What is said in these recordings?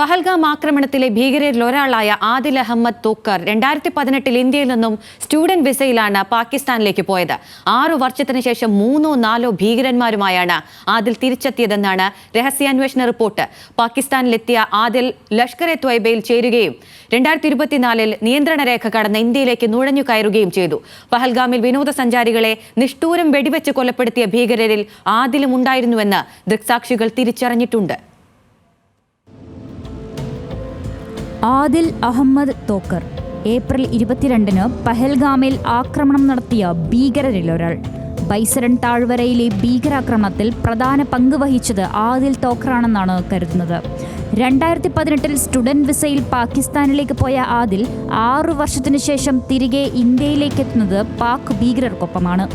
പഹൽഗാം ആക്രമണത്തിലെ ഭീകരരിൽ ഒരാളായ ആദിൽ അഹമ്മദ് തോക്കർ 2018 ഇന്ത്യയിൽ നിന്നും സ്റ്റുഡന്റ് വിസയിലാണ് പാകിസ്ഥാനിലേക്ക് പോയത്. 6 വർഷത്തിന് ശേഷം 3-4 ഭീകരന്മാരുമായാണ് ആദിൽ തിരിച്ചെത്തിയതെന്നാണ് രഹസ്യാന്വേഷണ റിപ്പോർട്ട്. പാകിസ്ഥാനിലെത്തിയ ആദിൽ ലഷ്കർ എ ത്വയ്ബയിൽ ചേരുകയും 2024 നിയന്ത്രണ രേഖ കടന്ന് ഇന്ത്യയിലേക്ക് നുഴഞ്ഞു കയറുകയും ചെയ്തു. പഹൽഗാമിൽ വിനോദസഞ്ചാരികളെ നിഷ്ഠൂരം വെടിവെച്ച് കൊലപ്പെടുത്തിയ ഭീകരരിൽ ആദിലും ഉണ്ടായിരുന്നുവെന്ന് ദൃക്സാക്ഷികൾ തിരിച്ചറിഞ്ഞിട്ടുണ്ട്. ആദിൽ അഹമ്മദ് തോക്കർ ഏപ്രിൽ 22-ന് പഹൽഗാമിൽ ആക്രമണം നടത്തിയ ഭീകരരിലൊരാൾ. ബൈസരൺ താഴ്വരയിലെ ഭീകരാക്രമണത്തിൽ പ്രധാന പങ്ക് വഹിച്ചത് ആദിൽ തോക്കറാണെന്നാണ് കരുതുന്നത്. 2018-ൽ സ്റ്റുഡന്റ് വിസയിൽ പാകിസ്ഥാനിലേക്ക് പോയ ആദിൽ 6 വർഷത്തിനു ശേഷം തിരികെ ഇന്ത്യയിലേക്ക് എത്തുന്നത് പാക് ഭീകരർക്കൊപ്പമാണ്.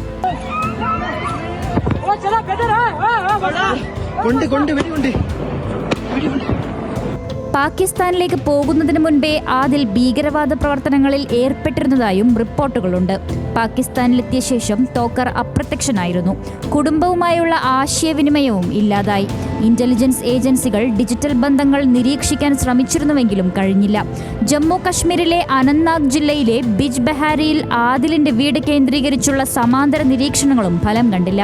പാകിസ്ഥാനിലേക്ക് പോകുന്നതിന് മുൻപേ ആദിൽ ഭീകരവാദ പ്രവർത്തനങ്ങളിൽ ഏർപ്പെട്ടിരുന്നതായും റിപ്പോർട്ടുകളുണ്ട്. പാകിസ്ഥാനിലെത്തിയ ശേഷം തോക്കർ അപ്രത്യക്ഷനായിരുന്നു. കുടുംബവുമായുള്ള ആശയവിനിമയവും ഇല്ലാതായി. ഇന്റലിജൻസ് ഏജൻസികൾ ഡിജിറ്റൽ ബന്ധങ്ങൾ നിരീക്ഷിക്കാൻ ശ്രമിച്ചിരുന്നുവെങ്കിലും കഴിഞ്ഞില്ല. ജമ്മു കശ്മീരിലെ അനന്ത്നാഗ് ജില്ലയിലെ ബിജ് ബെഹാരിയിൽ ആദിലിന്റെ വീട് കേന്ദ്രീകരിച്ചുള്ള സമാന്തര നിരീക്ഷണങ്ങളും ഫലം കണ്ടില്ല.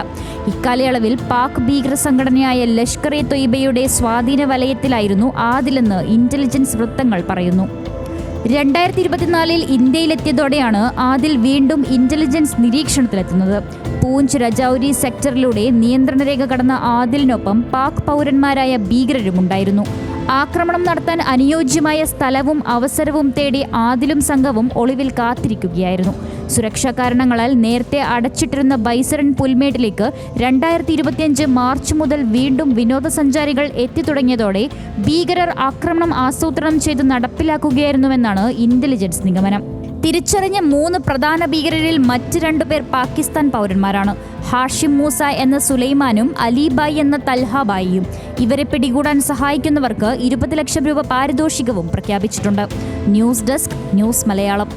ഇക്കാലയളവിൽ പാക് ഭീകര സംഘടനയായ ലഷ്കർ എ ത്വയ്ബയുടെ സ്വാധീന വലയത്തിലായിരുന്നു ആദിലെന്ന് ഇന്റലിജൻസ് വൃത്തങ്ങൾ പറയുന്നു. 2024-ൽ ഇന്ത്യയിലെത്തിയതോടെയാണ് ആദിൽ വീണ്ടും ഇന്റലിജൻസ് നിരീക്ഷണത്തിലെത്തുന്നത്. പൂഞ്ച് രജൌരി സെക്ടറിലൂടെ നിയന്ത്രണ രേഖ കടന്ന ആദിലിനൊപ്പം പാക് പൗരന്മാരായ ഭീകരരുമുണ്ടായിരുന്നു. ആക്രമണം നടത്താൻ അനുയോജ്യമായ സ്ഥലവും അവസരവും തേടി ആദിലും സംഘവും ഒളിവിൽ കാത്തിരിക്കുകയായിരുന്നു. സുരക്ഷാ കാരണങ്ങളാൽ നേരത്തെ അടച്ചിട്ടിരുന്ന ബൈസരൺ പുൽമേട്ടിലേക്ക് 2025 മാർച്ച് മുതൽ വീണ്ടും വിനോദസഞ്ചാരികൾ എത്തിത്തുടങ്ങിയതോടെ ഭീകരർ ആക്രമണം ആസൂത്രണം ചെയ്ത് നടപ്പിലാക്കുകയായിരുന്നുവെന്നാണ് ഇന്റലിജൻസ് നിഗമനം. തിരിച്ചറിഞ്ഞ 3 പ്രധാന ഭീകരരിൽ മറ്റ് 2 പേർ പാകിസ്ഥാൻ പൗരന്മാരാണ്. ഹാഷിം മൂസ എന്ന സുലൈമാനും അലിബായി എന്ന തൽഹാബായിയും. ഇവരെ പിടികൂടാൻ സഹായിക്കുന്നവർക്ക് 20 ലക്ഷം രൂപ പാരിതോഷികവും പ്രഖ്യാപിച്ചിട്ടുണ്ട്. News desk, news Malayalam.